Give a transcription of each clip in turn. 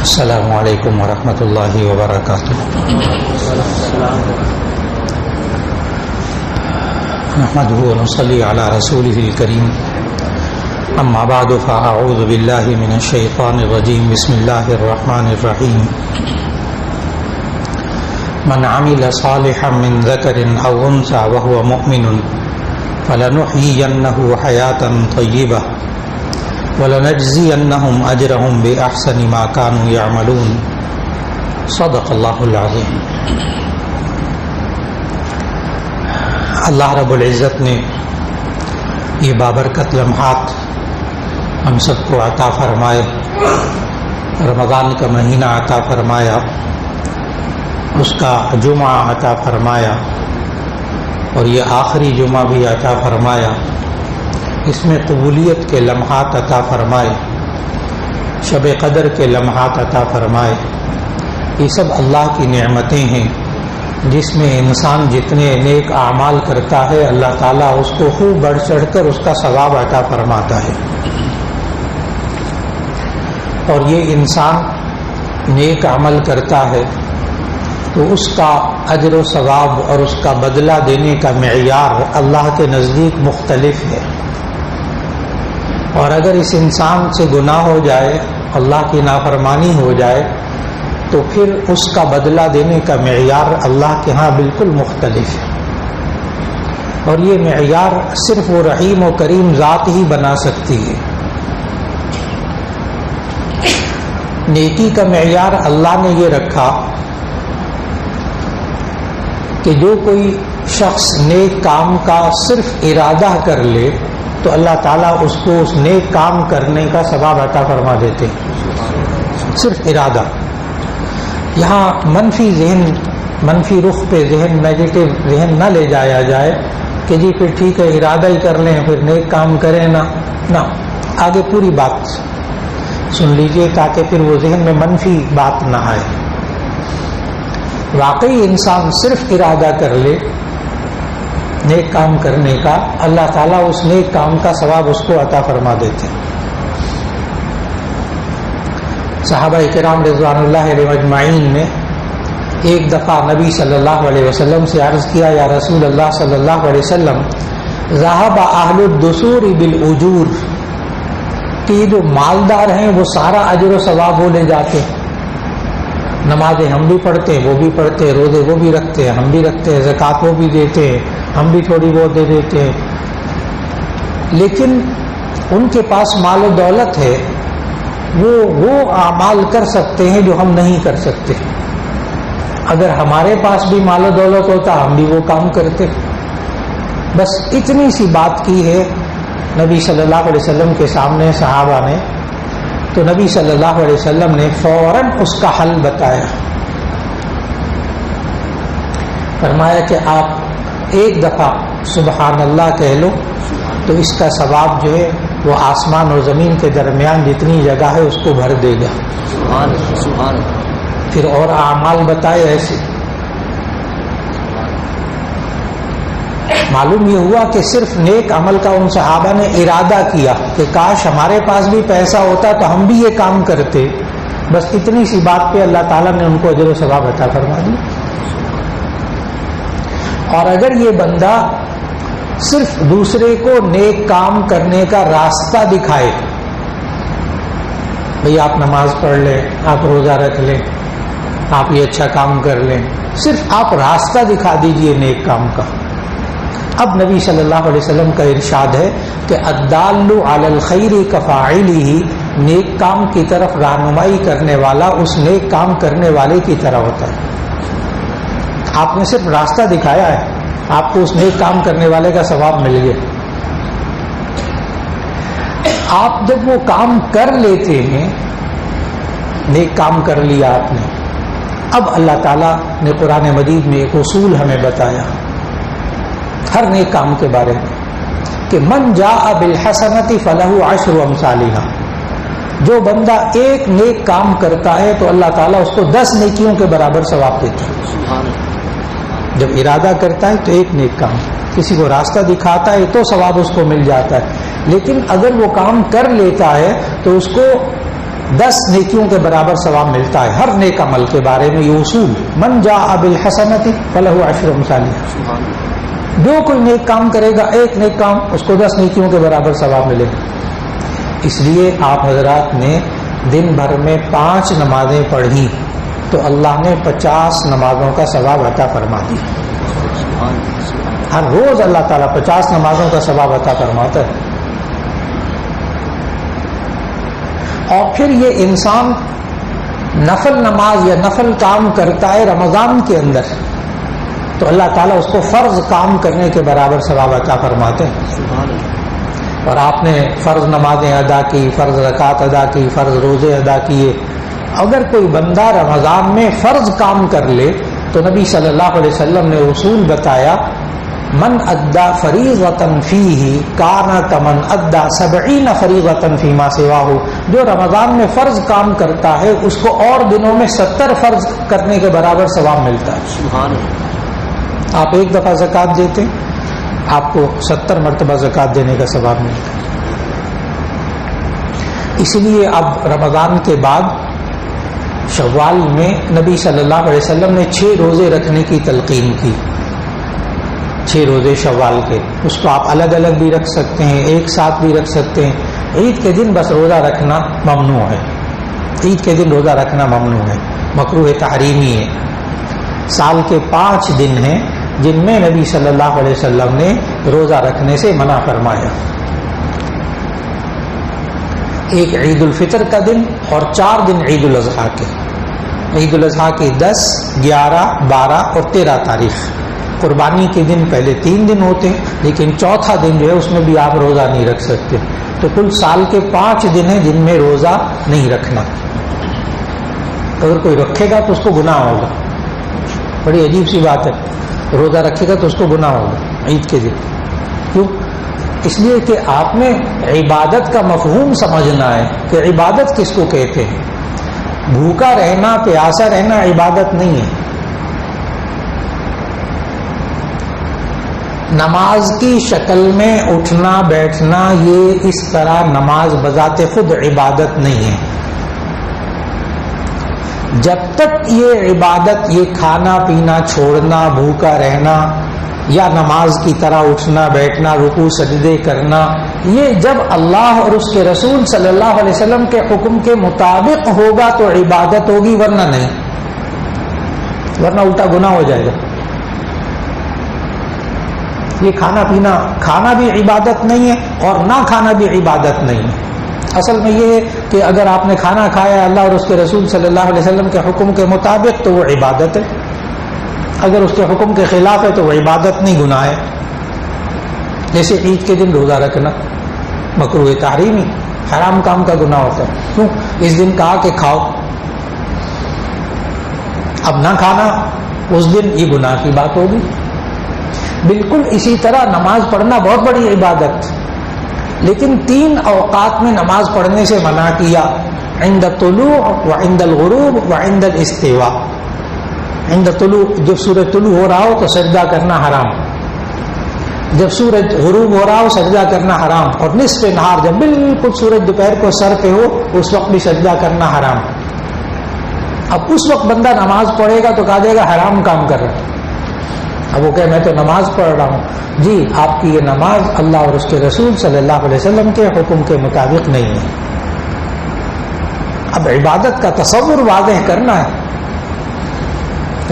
السلام علیکم ورحمۃ اللہ وبرکاتہ. نحمده ونصلي على رسوله الكريم. اما بعد فاعوذ بالله من الشيطان الرجيم. بسم الله الرحمن الرحيم. من عمل صالحا من ذكر او انثى وهو مؤمن فلنحيينه حياة طيبة وَلَنَجْزِيَنَّهُمْ أَجْرَهُمْ بِأَحْسَنِ مَا كَانُوا يَعْمَلُونَ. صدق اللہ العظیم. اللہ رب العزت نے یہ بابرکت لمحات ہم سب کو عطا فرمائے. رمضان کا مہینہ عطا فرمایا, اس کا جمعہ عطا فرمایا, اور یہ آخری جمعہ بھی عطا فرمایا. اس میں قبولیت کے لمحات عطا فرمائے, شب قدر کے لمحات عطا فرمائے. یہ سب اللہ کی نعمتیں ہیں جس میں انسان جتنے نیک اعمال کرتا ہے اللہ تعالیٰ اس کو خوب بڑھ چڑھ کر اس کا ثواب عطا فرماتا ہے. اور یہ انسان نیک عمل کرتا ہے تو اس کا اجر و ثواب اور اس کا بدلہ دینے کا معیار اللہ کے نزدیک مختلف ہے. اور اگر اس انسان سے گناہ ہو جائے, اللہ کی نافرمانی ہو جائے, تو پھر اس کا بدلہ دینے کا معیار اللہ کے ہاں بالکل مختلف ہے. اور یہ معیار صرف وہ رحیم و کریم ذات ہی بنا سکتی ہے. نیکی کا معیار اللہ نے یہ رکھا کہ جو کوئی شخص نیک کام کا صرف ارادہ کر لے تو اللہ تعالیٰ اس کو اس نیک کام کرنے کا ثواب عطا فرما دیتے ہیں. صرف ارادہ. یہاں منفی ذہن, منفی رخ پہ ذہن, نیگیٹو ذہن نہ لے جایا جائے کہ جی پھر ٹھیک ہے ارادہ ہی کر لیں پھر نیک کام کریں نہ. آگے پوری بات سن لیجئے تاکہ پھر وہ ذہن میں منفی بات نہ آئے. واقعی انسان صرف ارادہ کر لے نیک کام کرنے کا, اللہ تعالیٰ اس نیک کام کا ثواب اس کو عطا فرما دیتے. صحابہ کرام رضوان اللہ علیہ اجمعین نے ایک دفعہ نبی صلی اللہ علیہ وسلم سے عرض کیا, یا رسول اللہ صلی اللہ علیہ وسلم, ذہب اہل الدثور بالاجور, کہ یہ جو مالدار ہیں وہ سارا اجر و ثواب وہ لے جاتے ہیں. نمازیں ہم بھی پڑھتے ہیں, وہ بھی پڑھتے ہیں, روزے وہ بھی رکھتے ہیں, ہم بھی رکھتے ہیں, زکوٰۃ وہ بھی دیتے ہیں, ہم بھی تھوڑی بہت دے دیتے ہیں, لیکن ان کے پاس مال و دولت ہے, وہ اعمال کر سکتے ہیں جو ہم نہیں کر سکتے. اگر ہمارے پاس بھی مال و دولت ہوتا ہم بھی وہ کام کرتے. بس اتنی سی بات کی ہے نبی صلی اللہ علیہ وسلم کے سامنے صحابہ نے, تو نبی صلی اللہ علیہ وسلم نے فوراً اس کا حل بتایا. فرمایا کہ آپ ایک دفعہ سبحان اللہ کہہ لو تو اس کا ثواب جو ہے وہ آسمان اور زمین کے درمیان جتنی جگہ ہے اس کو بھر دے گا. سبحان. پھر اور اعمال بتائے ایسے. معلوم یہ ہوا کہ صرف نیک عمل کا ان صحابہ نے ارادہ کیا کہ کاش ہمارے پاس بھی پیسہ ہوتا تو ہم بھی یہ کام کرتے. بس اتنی سی بات پہ اللہ تعالیٰ نے ان کو اجر و ثواب عطا فرما دیا. اور اگر یہ بندہ صرف دوسرے کو نیک کام کرنے کا راستہ دکھائے, بھئی آپ نماز پڑھ لیں, آپ روزہ رکھ لیں, آپ یہ اچھا کام کر لیں, صرف آپ راستہ دکھا دیجئے نیک کام کا. اب نبی صلی اللہ علیہ وسلم کا ارشاد ہے کہ الدال علی الخیر کفاعلہ, نیک کام کی طرف رہنمائی کرنے والا اس نیک کام کرنے والے کی طرح ہوتا ہے. آپ نے صرف راستہ دکھایا ہے, آپ کو اس نیک کام کرنے والے کا ثواب مل گیا. آپ جب وہ کام کر لیتے ہیں, نیک کام کر لیا آپ نے, اب اللہ تعالیٰ نے قرآن مجید میں ایک اصول ہمیں بتایا ہر نیک کام کے بارے میں کہ من جاء بالحسنۃ فلہ عشر امثالھا. جو بندہ ایک نیک کام کرتا ہے تو اللہ تعالیٰ اس کو 10 نیکیوں کے برابر ثواب دیتا ہے. جب ارادہ کرتا ہے تو ایک نیک کام, کسی کو راستہ دکھاتا ہے تو ثواب اس کو مل جاتا ہے. لیکن اگر وہ کام کر لیتا ہے تو اس کو 10 نیکیوں کے برابر ثواب ملتا ہے ہر نیک عمل کے بارے میں. یہ اصول من جاء بالحسنۃ فلہ عشر امثالها، جو کوئی نیک کام کرے گا، ایک نیک کام اس کو 10 نیکیوں کے برابر ثواب ملے گا. اس لیے آپ حضرات نے دن بھر میں 5 نمازیں پڑھی تو اللہ نے 50 نمازوں کا ثواب عطا فرما دی. ہر روز اللہ تعالیٰ 50 نمازوں کا ثواب عطا فرماتا ہے. اور پھر یہ انسان نفل نماز یا نفل کام کرتا ہے رمضان کے اندر تو اللہ تعالیٰ اس کو فرض کام کرنے کے برابر ثواب عطا فرماتے ہیں. اور آپ نے فرض نمازیں ادا کی، فرض رکعات ادا کی، فرض روزے ادا کیے. اگر کوئی بندہ رمضان میں فرض کام کر لے تو نبی صلی اللہ علیہ وسلم نے اصول بتایا، من ادا فریضۃ فیہ کان کمن ادا 70 فریضۃ فیما سواہ. جو رمضان میں فرض کام کرتا ہے اس کو اور دنوں میں 70 فرض کرنے کے برابر ثواب ملتا ہے. سبحان اللہ. آپ ایک دفعہ زکوٰۃ دیتے آپ کو 70 مرتبہ زکوٰۃ دینے کا ثواب ملتا ہے. اس لیے اب رمضان کے بعد شوال میں نبی صلی اللہ علیہ وسلم نے 6 روزے رکھنے کی تلقین کی. 6 روزے شوال کے، اس کو آپ الگ الگ بھی رکھ سکتے ہیں، ایک ساتھ بھی رکھ سکتے ہیں. عید کے دن بس روزہ رکھنا ممنوع ہے. عید کے دن روزہ رکھنا ممنوع ہے، مکروہ تحریمی ہے. سال کے 5 دن ہیں جن میں نبی صلی اللہ علیہ وسلم نے روزہ رکھنے سے منع فرمایا. ایک عید الفطر کا دن اور 4 دن عید الاضحیٰ کے. عید الاضحیٰ کی 10، 11، 12 اور 13 تاریخ. قربانی کے دن پہلے 3 دن ہوتے ہیں لیکن چوتھا دن جو ہے اس میں بھی آپ روزہ نہیں رکھ سکتے. تو کل سال کے 5 دن ہیں جن میں روزہ نہیں رکھنا. اگر کوئی رکھے گا تو اس کو گناہ ہوگا. بڑی عجیب سی بات ہے، روزہ رکھے گا تو اس کو گناہ ہوگا عید کے دن. کیوں؟ اس لیے کہ آپ نے عبادت کا مفہوم سمجھنا ہے کہ عبادت کس کو کہتے ہیں. بھوکا رہنا، پیاسا رہنا عبادت نہیں ہے. نماز کی شکل میں اٹھنا بیٹھنا یہ اس طرح نماز بذات خود عبادت نہیں ہے. جب تک یہ عبادت، یہ کھانا پینا چھوڑنا، بھوکا رہنا یا نماز کی طرح اٹھنا بیٹھنا، رکوع سجدے کرنا، یہ جب اللہ اور اس کے رسول صلی اللہ علیہ وسلم کے حکم کے مطابق ہوگا تو عبادت ہوگی، ورنہ نہیں، ورنہ الٹا گناہ ہو جائے گا. یہ کھانا پینا، کھانا بھی عبادت نہیں ہے اور نہ کھانا بھی عبادت نہیں ہے. اصل میں یہ ہے کہ اگر آپ نے کھانا کھایا اللہ اور اس کے رسول صلی اللہ علیہ وسلم کے حکم کے مطابق تو وہ عبادت ہے. اگر اس کے حکم کے خلاف ہے تو وہ عبادت نہیں، گناہ ہے. جیسے عید کے دن روزہ رکھنا مکروہ تحریمی، حرام کام کا گناہ ہوتا ہے. کیوں؟ اس دن کہا کہ کھاؤ، اب نہ کھانا اس دن یہ گناہ کی بات ہوگی. بالکل اسی طرح نماز پڑھنا بہت بڑی عبادت، لیکن 3 اوقات میں نماز پڑھنے سے منع کیا، عند طلوع وعند الغروب وعند الاستواء. عند طلوع، جب سورج طلوع ہو رہا ہو تو سجدہ کرنا حرام، جب سورج غروب ہو رہا ہو سجدہ کرنا حرام، اور نصف نہار جب بالکل سورج دوپہر کو سر پہ ہو اس وقت بھی سجدہ کرنا حرام. اب اس وقت بندہ نماز پڑھے گا تو کہا جائے گا حرام کام کر رہا ہے. اب وہ کہ میں تو نماز پڑھ رہا ہوں. جی، آپ کی یہ نماز اللہ اور اس کے رسول صلی اللہ علیہ وسلم کے حکم کے مطابق نہیں ہے. اب عبادت کا تصور واضح کرنا ہے.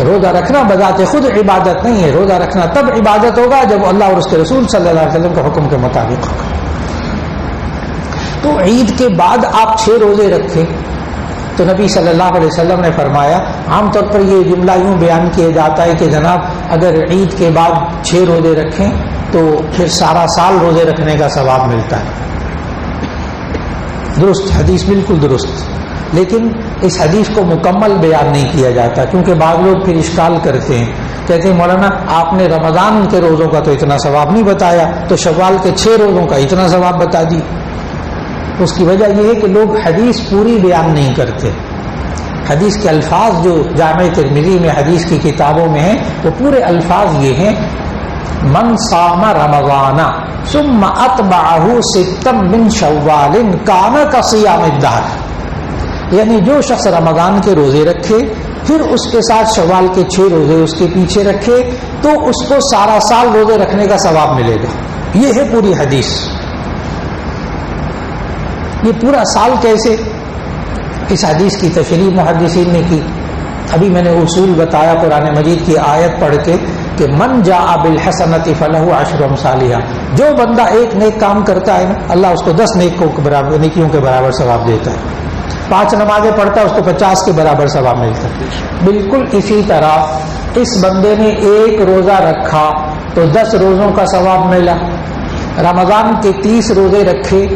روزہ رکھنا بذات خود عبادت نہیں ہے. روزہ رکھنا تب عبادت ہوگا جب اللہ اور اس کے رسول صلی اللہ علیہ وسلم کے حکم کے مطابق ہوگا. تو عید کے بعد آپ 6 روزے رکھیں تو نبی صلی اللہ علیہ وسلم نے فرمایا، عام طور پر یہ جملہ یوں بیان کیا جاتا ہے کہ جناب اگر عید کے بعد 6 روزے رکھیں تو پھر سارا سال روزے رکھنے کا ثواب ملتا ہے. درست حدیث، بالکل درست، لیکن اس حدیث کو مکمل بیان نہیں کیا جاتا کیونکہ بعض لوگ پھر اشکال کرتے ہیں، کہتے ہیں مولانا آپ نے رمضان کے روزوں کا تو اتنا ثواب نہیں بتایا، تو شوال کے 6 روزوں کا اتنا ثواب بتا دی. اس کی وجہ یہ ہے کہ لوگ حدیث پوری بیان نہیں کرتے. حدیث کے الفاظ جو جامع ترمذی میں حدیث کی کتابوں میں ہیں وہ پورے الفاظ یہ ہیں، من صام رمضان ثم اتبعه ستا من شوال کان کصیام الدہر. یعنی جو شخص رمضان کے روزے رکھے پھر اس کے ساتھ شوال کے 6 روزے اس کے پیچھے رکھے تو اس کو سارا سال روزے رکھنے کا ثواب ملے گا. یہ ہے پوری حدیث. یہ پورا سال کیسے؟ اس حدیث کی تشریح محدثین نے کی. ابھی میں نے اصول بتایا قرآن مجید کی آیت پڑھ کے کہ من جاء بالحسنۃ فلہ عشر امثالھا. جو بندہ ایک نیک کام کرتا ہے نا اللہ اس کو 10 نیکیوں کے برابر ثواب دیتا ہے. 5 نمازیں پڑھتا ہے اس کو 50 کے برابر ثواب ملتا ہے. بالکل اسی طرح اس بندے نے ایک روزہ رکھا تو 10 روزوں کا ثواب ملا. رمضان کے 30 روزے رکھے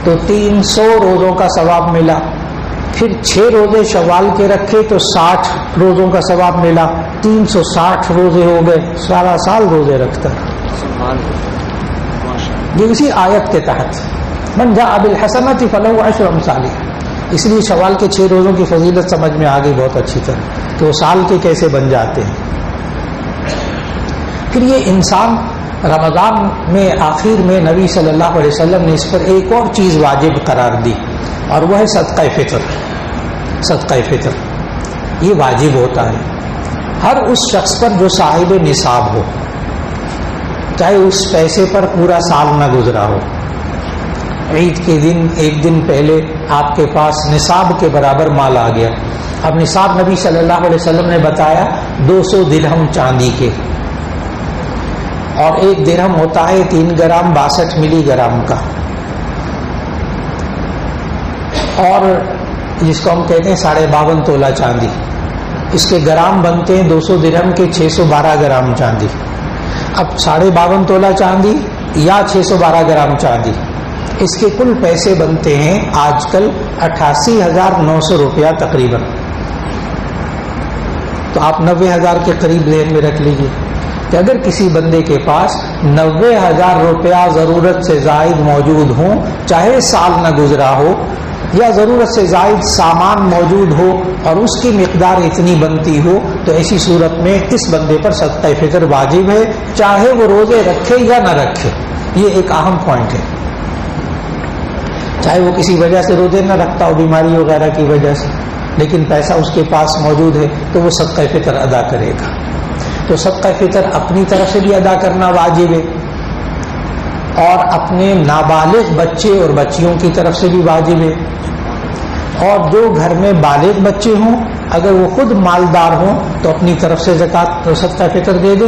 تو 300 روزوں کا ثواب ملا. پھر 6 روزے شوال کے رکھے تو 60 روزوں کا ثواب ملا. 360 روزے ہو گئے. سارا سال روزے رکھتا. یہ اسی آیت کے تحت من جاء بالحسنۃ فلہ عشر امثالھا. اس لیے شوال کے 6 روزوں کی فضیلت سمجھ میں آ گئی بہت اچھی طرح کہ وہ سال کے کیسے بن جاتے ہیں. پھر یہ انسان رمضان میں آخر میں نبی صلی اللہ علیہ وسلم نے اس پر ایک اور چیز واجب قرار دی اور وہ ہے صدقہ فطر. صدقہ فطر یہ واجب ہوتا ہے ہر اس شخص پر جو صاحب نصاب ہو، چاہے اس پیسے پر پورا سال نہ گزرا ہو. عید کے دن ایک دن پہلے آپ کے پاس نصاب کے برابر مال آ گیا. اب نصاب نبی صلی اللہ علیہ وسلم نے بتایا 200 درہم چاندی کے، اور 1 درہم ہوتا ہے 3 گرام 62 ملی گرام کا، اور جس کو ہم کہتے ہیں 52.5 تولہ چاندی. اس کے گرام بنتے ہیں 200 درہم کے 612 گرام چاندی. اب 52.5 تولہ چاندی یا 612 گرام چاندی، اس کے کل پیسے بنتے ہیں آج کل 88,900 روپیہ تقریباً. تو آپ 90,000 کے قریب ذہن میں رکھ لیجیے کہ اگر کسی بندے کے پاس 90,000 روپیہ ضرورت سے زائد موجود ہوں، چاہے سال نہ گزرا ہو، یا ضرورت سے زائد سامان موجود ہو اور اس کی مقدار اتنی بنتی ہو، تو ایسی صورت میں اس بندے پر صدقہ فطر واجب ہے، چاہے وہ روزے رکھے یا نہ رکھے. یہ ایک اہم پوائنٹ ہے. چاہے وہ کسی وجہ سے روزے نہ رکھتا ہو، بیماری وغیرہ کی وجہ سے، لیکن پیسہ اس کے پاس موجود ہے تو وہ صدقہ فطر ادا کرے گا. تو صدقہ فطر اپنی طرف سے بھی ادا کرنا واجب ہے اور اپنے نابالغ بچے اور بچیوں کی طرف سے بھی واجب ہے. اور جو گھر میں بالغ بچے ہوں اگر وہ خود مالدار ہوں تو اپنی طرف سے زکوٰۃ صدقہ فطر دے دے،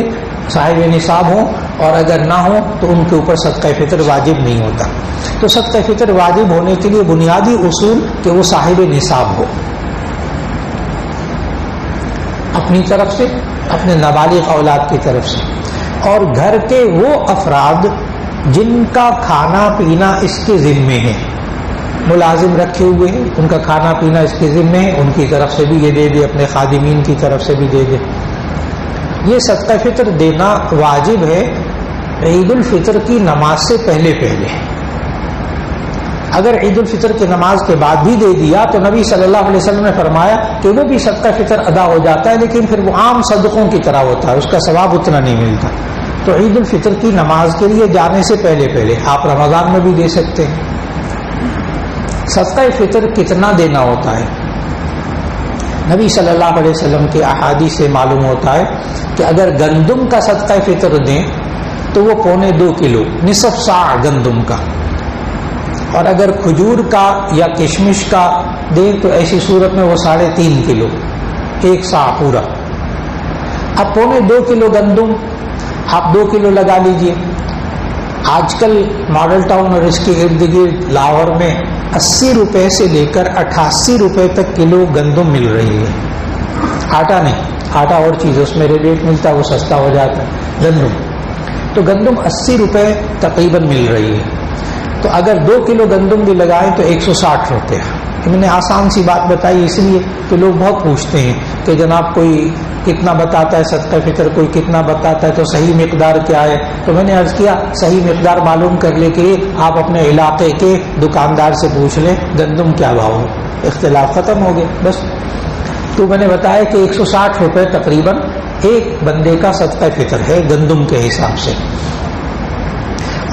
صاحب نصاب ہوں، اور اگر نہ ہوں تو ان کے اوپر صدقہ فطر واجب نہیں ہوتا. تو صدقہ فطر واجب ہونے کے لیے بنیادی اصول کہ وہ صاحب نصاب ہو، اپنی طرف سے، اپنے نابالغ اولاد کی طرف سے، اور گھر کے وہ افراد جن کا کھانا پینا اس کے ذمے ہے. ملازم رکھے ہوئے ہیں، ان کا کھانا پینا اس کے ذمے ہے، ان کی طرف سے بھی یہ دے دے، اپنے خادمین کی طرف سے بھی دے دے. یہ صدقہ فطر دینا واجب ہے عید الفطر کی نماز سے پہلے. اگر عید الفطر کی نماز کے بعد بھی دے دیا تو نبی صلی اللہ علیہ وسلم نے فرمایا کہ وہ بھی صدقہ فطر ادا ہو جاتا ہے، لیکن پھر وہ عام صدقوں کی طرح ہوتا ہے، اس کا ثواب اتنا نہیں ملتا. تو عید الفطر کی نماز کے لیے جانے سے پہلے آپ رمضان میں بھی دے سکتے ہیں. صدقہ فطر کتنا دینا ہوتا ہے؟ نبی صلی اللہ علیہ وسلم کے احادیث سے معلوم ہوتا ہے کہ اگر گندم کا صدقہ فطر دیں تو وہ 1.25 کلو، نصف صاع گندم کا، اور اگر کھجور کا یا کشمش کا دیں تو ایسی صورت میں وہ 3.5 کلو، 1 صاع پورا. اب 1.25 کلو گندم آپ 2 کلو لگا لیجئے. آج کل ماڈل ٹاؤن اور اس کے ارد گرد لاہور میں 80 روپے سے لے کر 88 روپے تک کلو گندم مل رہی ہے. آٹا نہیں، آٹا اور چیز اس میں ریٹ ملتا ہے، وہ سستا ہو جاتا ہے. گندم تو گندم 80 روپے تقریباً مل رہی ہے. تو اگر 2 کلو گندم بھی لگائیں تو 160 روپے. میں نے آسان سی بات بتائی اس لیے کہ لوگ بہت پوچھتے ہیں کہ جناب کوئی کتنا بتاتا ہے صدقہ فطر، کوئی کتنا بتاتا ہے، تو صحیح مقدار کیا ہے؟ تو میں نے عرض کیا صحیح مقدار معلوم کرنے کے لیے آپ اپنے علاقے کے دکاندار سے پوچھ لیں گندم کیا بھاؤ ہے، اختلاف ختم ہو گئے بس. تو میں نے بتایا کہ 160 روپے تقریباً ایک بندے کا صدقہ فطر ہے گندم کے حساب سے.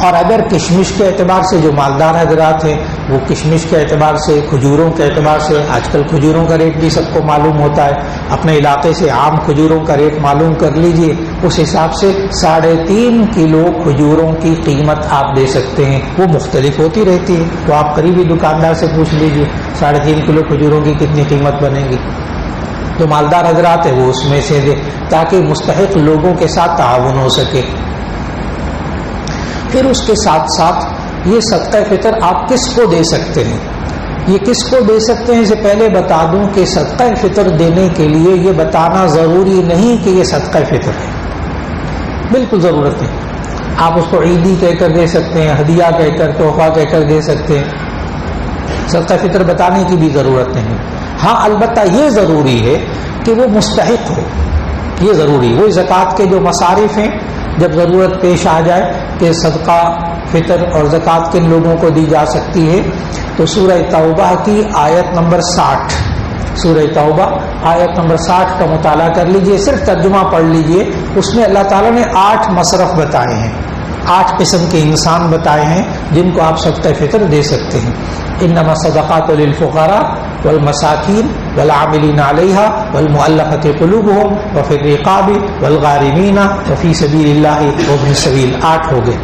اور اگر کشمش کے اعتبار سے جو مالدار حضرات ہیں وہ کشمش کے اعتبار سے، کھجوروں کے اعتبار سے، آج کل کھجوروں کا ریٹ بھی سب کو معلوم ہوتا ہے، اپنے علاقے سے عام کھجوروں کا ریٹ معلوم کر لیجئے، اس حساب سے 3.5 کلو کھجوروں کی قیمت آپ دے سکتے ہیں۔ وہ مختلف ہوتی رہتی ہے، تو آپ قریبی دکاندار سے پوچھ لیجئے 3.5 کلو کھجوروں کی کتنی قیمت بنے گی۔ جو مالدار حضرات ہیں وہ اس میں سے دے، تاکہ مستحق لوگوں کے ساتھ تعاون ہو سکے۔ پھر اس کے ساتھ ساتھ یہ صدقہ فطر آپ کس کو دے سکتے ہیں، یہ کس کو دے سکتے ہیں، اس سے پہلے بتا دوں کہ صدقہ فطر دینے کے لیے یہ بتانا ضروری نہیں کہ یہ صدقہ فطر ہے، بالکل ضرورت نہیں۔ آپ اس کو عیدی کہہ کر دے سکتے ہیں، ہدیہ کہہ کر، تحفہ کہہ کر دے سکتے ہیں، صدقہ فطر بتانے کی بھی ضرورت نہیں۔ ہاں البتہ یہ ضروری ہے کہ وہ مستحق ہو، یہ ضروری، وہ زکوٰۃ کے جو مصارف ہیں جب ضرورت پیش آ جائے کہ صدقہ فطر اور زکوٰۃ کن لوگوں کو دی جا سکتی ہے، تو سورہ توبہ کی آیت نمبر 60، سورہ توبہ آیت نمبر 60 کا مطالعہ کر لیجئے، صرف ترجمہ پڑھ لیجئے۔ اس میں اللہ تعالیٰ نے 8 مصرف بتائے ہیں، 8 قسم کے انسان بتائے ہیں جن کو آپ صدقہ فطر دے سکتے ہیں۔ انما الصدقات للفقراء والمساکین والعاملین علیہا والمؤلفۃ قلوبہم وفی الرقاب والغارمین وفی سبیل اللہ وابن السبیل، 8 ہو گئے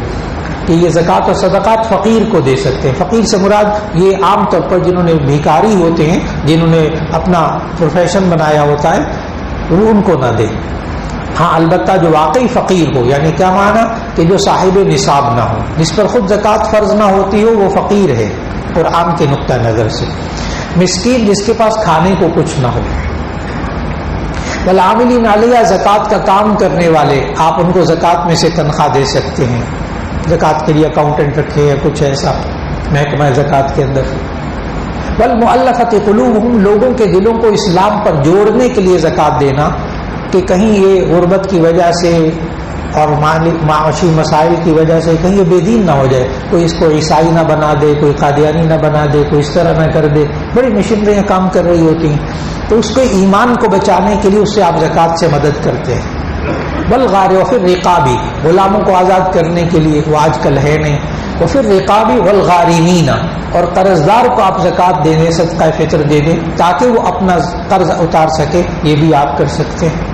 کہ یہ زکوٰۃ اور صدقات فقیر کو دے سکتے ہیں۔ فقیر سے مراد یہ عام طور پر جنہوں نے بھیکاری ہوتے ہیں، جنہوں نے اپنا پروفیشن بنایا ہوتا ہے، وہ ان کو نہ دے۔ ہاں البتہ جو واقعی فقیر ہو، یعنی کیا معنی کہ جو صاحب نصاب نہ ہو، جس پر خود زکوٰۃ فرض نہ ہوتی ہو، وہ فقیر ہے قرآن کے نقطہ نظر سے۔ مسکین جس کے پاس کھانے کو کچھ نہ ہو۔ والعاملین علیہ، زکوٰۃ کا کام کرنے والے، آپ ان کو زکوٰۃ میں سے تنخواہ دے سکتے ہیں، زکوٰۃ کے لیے اکاؤنٹنٹ رکھے یا کچھ ایسا محکمہ زکوٰۃ کے اندر۔ والمؤلفۃ قلوبہم، لوگوں کے دلوں کو اسلام پر جوڑنے کے لیے زکوٰۃ دینا، کہ کہیں یہ غربت کی وجہ سے اور معاشی مسائل کی وجہ سے کہیں یہ بے دین نہ ہو جائے، کوئی اس کو عیسائی نہ بنا دے، کوئی قادیانی نہ بنا دے، کوئی اس طرح نہ کر دے، بڑی مشینریاں کام کر رہی ہوتی ہیں، تو اس کے ایمان کو بچانے کے لیے اس سے آپ زکوٰۃ سے مدد کرتے ہیں۔ والغار، اور پھر رقابی، غلاموں کو آزاد کرنے کے لیے، وہ آج کل ہے نہیں، اور پھر رقابی والغارمین، اور قرض دار کو آپ زکوٰۃ دے دیں، صدقہ فطر دے دیں تاکہ وہ اپنا قرض اتار سکے، یہ بھی آپ کر سکتے ہیں۔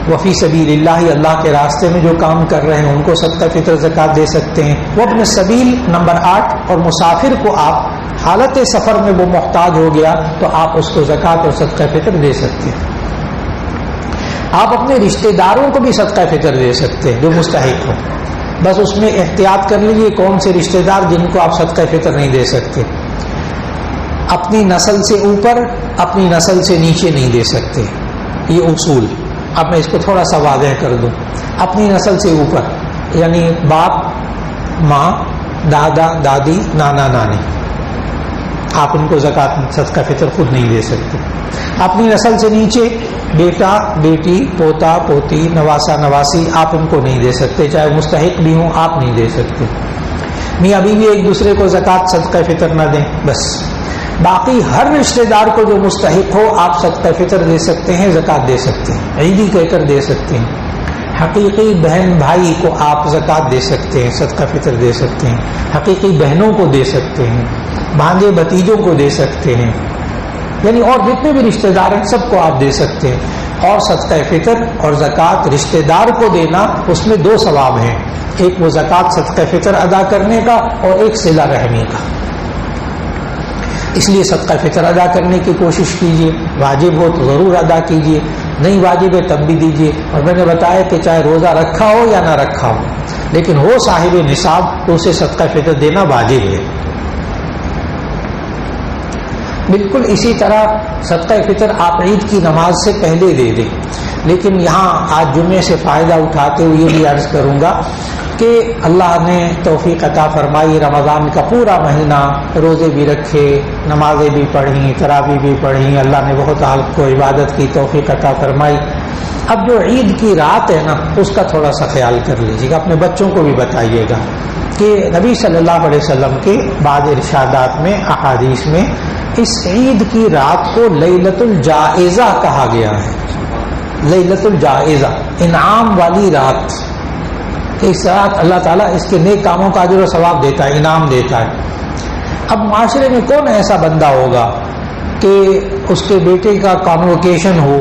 وفی سبیل اللہ، اللہ کے راستے میں جو کام کر رہے ہیں ان کو صدقہ فطر زکوٰۃ دے سکتے ہیں۔ وابن السبیل نمبر 8، اور مسافر کو آپ حالت سفر میں وہ محتاج ہو گیا تو آپ اس کو زکوٰۃ اور صدقہ فطر دے سکتے ہیں۔ آپ اپنے رشتہ داروں کو بھی صدقہ فطر دے سکتے ہیں جو مستحق ہو، بس اس میں احتیاط کر لیجیے کون سے رشتہ دار جن کو آپ صدقہ فطر نہیں دے سکتے۔ اپنی نسل سے اوپر، اپنی نسل سے نیچے نہیں دے سکتے، یہ اصول۔ اب میں اس کو تھوڑا سا واضح کر دوں۔ اپنی نسل سے اوپر یعنی باپ، ماں، دادا، دادی، نانا، نانی، آپ ان کو زکوٰۃ صدقہ فطر خود نہیں دے سکتے۔ اپنی نسل سے نیچے بیٹا، بیٹی، پوتا، پوتی، نواسا، نواسی، آپ ان کو نہیں دے سکتے، چاہے مستحق بھی ہوں آپ نہیں دے سکتے۔ میاں بیوی ایک دوسرے کو زکوٰۃ صدقہ فطر نہ دیں بس۔ باقی ہر رشتہ دار کو جو مستحق ہو آپ صدقہ فطر دے سکتے ہیں، زکوٰۃ دے سکتے ہیں، عیدی کہہ کر دے سکتے ہیں۔ حقیقی بہن بھائی کو آپ زکوٰۃ دے سکتے ہیں، صدقہ فطر دے سکتے ہیں، حقیقی بہنوں کو دے سکتے ہیں، بھانجے بھتیجوں کو دے سکتے ہیں، یعنی اور جتنے بھی رشتہ دار ہیں سب کو آپ دے سکتے ہیں۔ اور صدقہ فطر اور زکوٰۃ رشتہ دار کو دینا، اس میں 2 ثواب ہیں، ایک وہ زکوٰۃ صدقہ فطر ادا کرنے کا اور ایک صلہ رحمی کا۔ اس لیے صدقہ فطر ادا کرنے کی کوشش کیجیے، واجب ہو تو ضرور ادا کیجیے، نہیں واجب ہے تب بھی دیجیے۔ اور میں نے بتایا کہ چاہے روزہ رکھا ہو یا نہ رکھا ہو، لیکن ہو صاحب نصاب تو اسے صدقہ فطر دینا واجب ہے۔ بالکل اسی طرح صدقہ فطر آپ عید کی نماز سے پہلے دے دیں، لیکن یہاں آج جمعے سے فائدہ اٹھاتے ہوئے یہ بھی عرض کروں گا کہ اللہ نے توفیق عطا فرمائی، رمضان کا پورا مہینہ روزے بھی رکھے، نمازیں بھی پڑھیں، تراویح بھی پڑھیں، اللہ نے بہت آپ کو عبادت کی توفیق عطا فرمائی۔ اب جو عید کی رات ہے نا، اس کا تھوڑا سا خیال کر لیجیے گا، اپنے بچوں کو بھی بتائیے گا کہ نبی صلی اللہ علیہ وسلم کے بعض ارشادات میں، احادیث میں اس عید کی رات کو لیلۃ الجائزہ کہا گیا ہے۔ لیلۃ الجائزہ، انعام والی رات، کہ اس طرح اللہ تعالیٰ اس کے نیک کاموں کا اجر و ثواب دیتا ہے، انعام دیتا ہے۔ اب معاشرے میں کون ایسا بندہ ہوگا کہ اس کے بیٹے کا کانوکیشن ہو،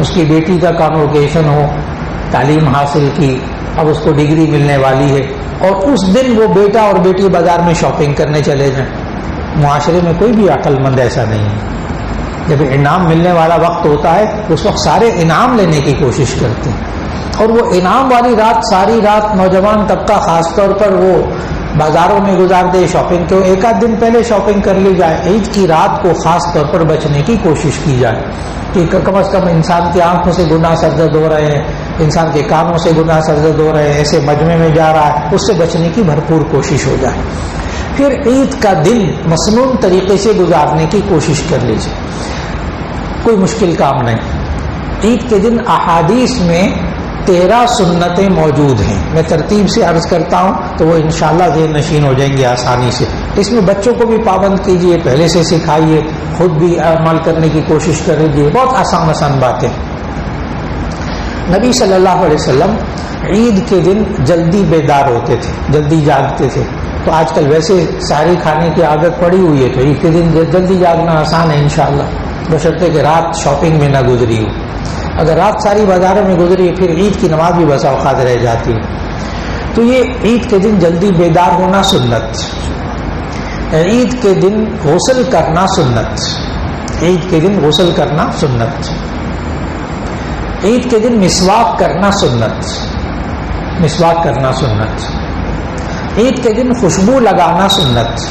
اس کی بیٹی کا کانوکیشن ہو، تعلیم حاصل کی، اب اس کو ڈگری ملنے والی ہے، اور اس دن وہ بیٹا اور بیٹی بازار میں شاپنگ کرنے چلے جائیں؟ معاشرے میں کوئی بھی عقل مند ایسا نہیں ہے۔ جب انعام ملنے والا وقت ہوتا ہے اس وقت سارے انعام لینے کی کوشش کرتے ہیں، اور وہ انعام والی رات ساری رات نوجوان طبقہ خاص طور پر وہ بازاروں میں گزار دے، شاپنگ کو ایک آدھ دن پہلے شاپنگ کر لی جائے۔ عید کی رات کو خاص طور پر بچنے کی کوشش کی جائے کہ کم از کم انسان کی آنکھوں سے گناہ سرزد ہو رہے ہیں، انسان کے کانوں سے گناہ سرزد ہو رہے ہیں، ایسے مجمع میں جا رہا ہے، اس سے بچنے کی بھرپور کوشش ہو جائے۔ پھر عید کا دن مسنون طریقے سے گزارنے کی کوشش کر لیجیے، کوئی مشکل کام نہیں۔ عید کے دن احادیث میں 13 سنتیں موجود ہیں، میں ترتیب سے عرض کرتا ہوں تو وہ انشاءاللہ ذہن نشین ہو جائیں گے آسانی سے۔ اس میں بچوں کو بھی پابند کیجیے، پہلے سے سکھائیے، خود بھی عمل کرنے کی کوشش کر لیجیے، بہت آسان آسان باتیں۔ نبی صلی اللہ علیہ وسلم عید کے دن جلدی بیدار ہوتے تھے، جلدی جاگتے تھے۔ تو آج کل ویسے ساری کھانے کی عادت پڑی ہوئی ہے، تو عید کے دن جلدی جاگنا آسان ہے انشاءاللہ، بشرطے کہ رات شاپنگ میں نہ گزری ہو۔ اگر رات ساری بازاروں میں گزری پھر عید کی نماز بھی بسا اوقات رہ جاتی ہے۔ تو یہ عید کے دن جلدی بیدار ہونا سنت، عید کے دن غسل کرنا سنت، عید کے دن غسل کرنا سنت، عید کے دن مسواک کرنا سنت، مسواک کرنا سنت، عید کے دن خوشبو لگانا سنت۔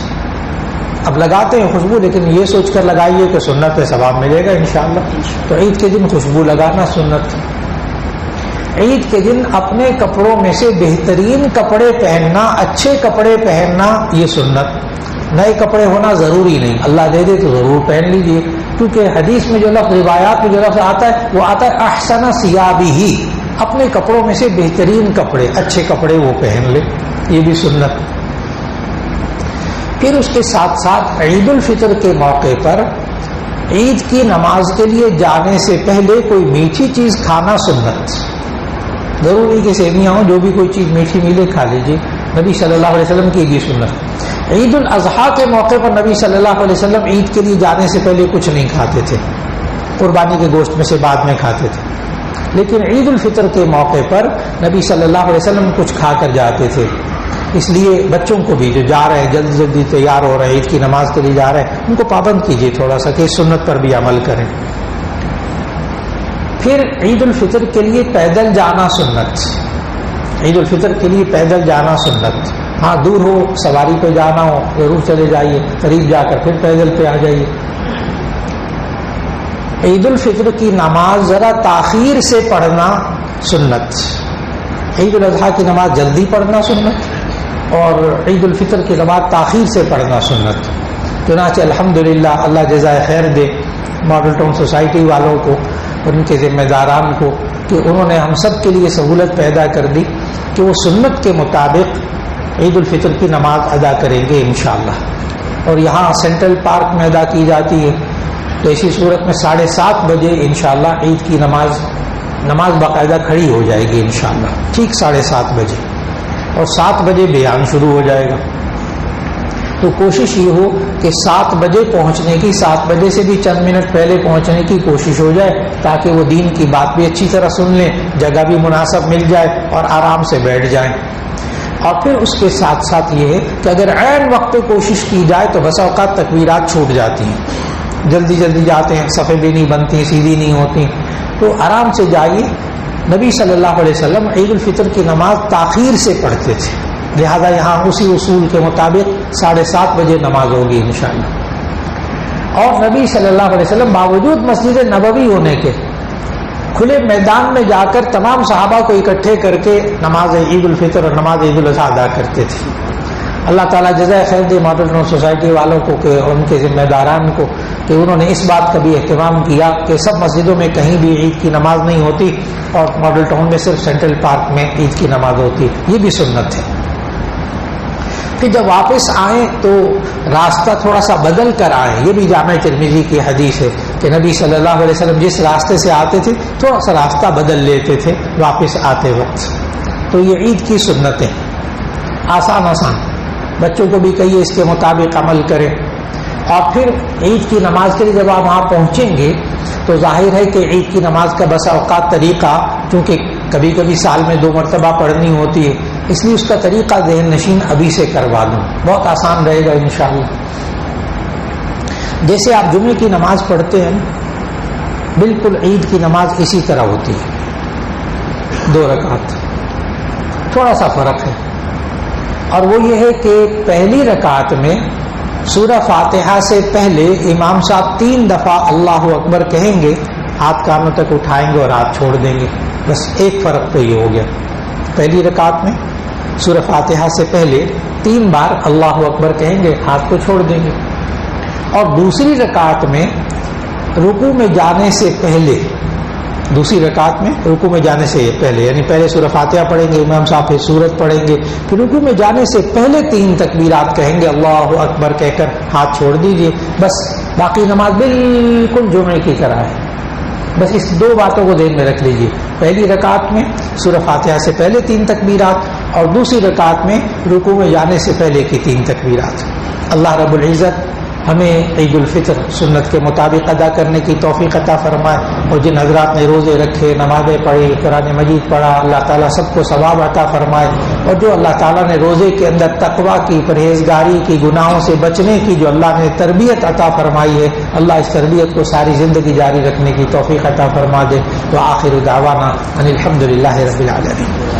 اب لگاتے ہیں خوشبو، لیکن یہ سوچ کر لگائیے کہ سنت ہے، ثواب ملے گا انشاءاللہ۔ تو عید کے دن خوشبو لگانا سنت۔ عید کے دن اپنے کپڑوں میں سے بہترین کپڑے پہننا، اچھے کپڑے پہننا، یہ سنت۔ نئے کپڑے ہونا ضروری نہیں، اللہ دے دے تو ضرور پہن لیجیے، کیونکہ حدیث میں جو لفظ، روایات میں جو لفظ آتا ہے وہ آتا ہے احسن ثیابہ، اپنے کپڑوں میں سے بہترین کپڑے، اچھے کپڑے وہ پہن لے، یہ بھی سنت۔ پھر اس کے ساتھ ساتھ عید الفطر کے موقع پر عید کی نماز کے لیے جانے سے پہلے کوئی میٹھی چیز کھانا سنت۔ ضروری کہ سیویاں ہوں، جو بھی کوئی چیز میٹھی ملے کھا لیجیے، نبی صلی اللہ علیہ وسلم کی بھی سنت۔ عید الاضحیٰ کے موقع پر نبی صلی اللہ علیہ وسلم عید کے لیے جانے سے پہلے کچھ نہیں کھاتے تھے، قربانی کے گوشت میں سے بعد میں کھاتے تھے، لیکن عید الفطر کے موقع پر نبی صلی اللہ علیہ وسلم کچھ کھا کر جاتے تھے۔ اس لیے بچوں کو بھی جو جا رہے ہیں، جلدی جلدی تیار ہو رہے ہیں، عید کی نماز کے لیے جا رہے ہیں، ان کو پابند کیجیے تھوڑا سا کہ اس سنت پر بھی عمل کریں۔ پھر عید الفطر کے لیے پیدل جانا سنت، عید الفطر کے لیے پیدل جانا سنت۔ ہاں دور ہو، سواری پہ جانا ہو، ضرور چلے جائیے، قریب جا کر پھر پیدل پہ آ جائیے۔ عید الفطر کی نماز ذرا تاخیر سے پڑھنا سنت، عید الاضحیٰ کی نماز جلدی پڑھنا سنت، اور عید الفطر کی نماز تاخیر سے پڑھنا سنت۔ چنانچہ الحمدللہ، اللہ جزائے خیر دے ماڈل ٹاؤن سوسائٹی والوں کو، ان کے ذمہ داران کو، کہ انہوں نے ہم سب کے لیے سہولت پیدا کر دی کہ وہ سنت کے مطابق عید الفطر کی نماز ادا کریں گے انشاءاللہ۔ اور یہاں سینٹرل پارک میں ادا کی جاتی ہے، تو اسی صورت میں 7:30 بجے انشاءاللہ عید کی نماز باقاعدہ کھڑی ہو جائے گی انشاءاللہ، ٹھیک 7:30 بجے، اور 7 بجے بیان شروع ہو جائے گا۔ تو کوشش یہ ہو کہ 7 بجے پہنچنے کی، 7 بجے سے بھی چند منٹ پہلے پہنچنے کی کوشش ہو جائے، تاکہ وہ دین کی بات بھی اچھی طرح سن لیں، جگہ بھی مناسب مل جائے اور آرام سے بیٹھ جائیں۔ اور پھر اس کے ساتھ ساتھ یہ ہے کہ اگر عین وقت پہ کوشش کی جائے تو بسا اوقات تکبیرات چھوٹ جاتی ہیں، جلدی جلدی جاتے ہیں، صفیں بھی نہیں بنتی، سیدھی نہیں ہوتی، تو آرام سے جائیے۔ نبی صلی اللہ علیہ وسلم عید الفطر کی نماز تاخیر سے پڑھتے تھے، لہذا یہاں اسی اصول کے مطابق 7:30 بجے نماز ہوگی انشاءاللہ۔ اور نبی صلی اللہ علیہ وسلم باوجود مسجد نبوی ہونے کے کھلے میدان میں جا کر تمام صحابہ کو اکٹھے کر کے نماز عید الفطر اور نماز عید الاضحیٰ ادا کرتے تھے۔ اللہ تعالیٰ جزائے خیر دے ماڈل ٹاؤن سوسائٹی والوں کو، کہ ان کے ذمہ داران کو، کہ انہوں نے اس بات کا بھی اہتمام کیا کہ سب مسجدوں میں کہیں بھی عید کی نماز نہیں ہوتی، اور ماڈل ٹاؤن میں صرف سینٹرل پارک میں عید کی نماز ہوتی، یہ بھی سنت ہے۔ پھر جب واپس آئیں تو راستہ تھوڑا سا بدل کر آئیں، یہ بھی جامع ترمذی کی حدیث ہے کہ نبی صلی اللہ علیہ وسلم جس راستے سے آتے تھے تھوڑا سا راستہ بدل لیتے تھے واپس آتے وقت۔ تو یہ عید کی سنتیں آسان آسان بچوں کو بھی کہیے اس کے مطابق عمل کریں. اور پھر عید کی نماز کے لیے جب آپ وہاں پہنچیں گے تو ظاہر ہے کہ عید کی نماز کا بسا اوقات طریقہ چونکہ کبھی کبھی سال میں 2 مرتبہ پڑھنی ہوتی ہے، اس لیے اس کا طریقہ ذہن نشین ابھی سے کروا دوں، بہت آسان رہے گا انشاءاللہ. جیسے آپ جمعے کی نماز پڑھتے ہیں بالکل عید کی نماز اسی طرح ہوتی ہے، 2 رکعت، تھوڑا سا فرق ہے. اور وہ یہ ہے کہ پہلی رکعت میں سورہ فاتحہ سے پہلے امام صاحب 3 دفعہ اللہ اکبر کہیں گے، ہاتھ کانوں تک اٹھائیں گے اور ہاتھ چھوڑ دیں گے. بس ایک فرق تو یہ ہو گیا، پہلی رکعت میں سورہ فاتحہ سے پہلے 3 بار اللہ اکبر کہیں گے، ہاتھ کو چھوڑ دیں گے. اور دوسری رکعت میں رکوع میں جانے سے پہلے، دوسری رکعت میں رکوع میں جانے سے پہلے، یعنی پہلے سورہ فاتحہ پڑھیں گے امام صاحب، پھر سورت پڑھیں گے، پھر رکوع میں جانے سے پہلے 3 تکبیرات کہیں گے، اللہ اکبر کہہ کر ہاتھ چھوڑ دیجئے. بس باقی نماز بالکل جمعے کی طرح ہے. بس اس 2 باتوں کو ذہن میں رکھ لیجئے، پہلی رکعت میں سورہ فاتحہ سے پہلے 3 تکبیرات اور دوسری رکعت میں رکوع میں جانے سے پہلے کی 3 تکبیرات. اللہ رب العزت ہمیں عید الفطر سنت کے مطابق ادا کرنے کی توفیق عطا فرمائے، اور جن حضرات نے روزے رکھے، نمازیں پڑھی، قرآن مجید پڑھا، اللہ تعالیٰ سب کو ثواب عطا فرمائے. اور جو اللہ تعالیٰ نے روزے کے اندر تقویٰ کی، پرہیزگاری کی، گناہوں سے بچنے کی جو اللہ نے تربیت عطا فرمائی ہے، اللہ اس تربیت کو ساری زندگی جاری رکھنے کی توفیق عطا فرما دے. وآخر دعوانا ان الحمد للہ رب العالمین.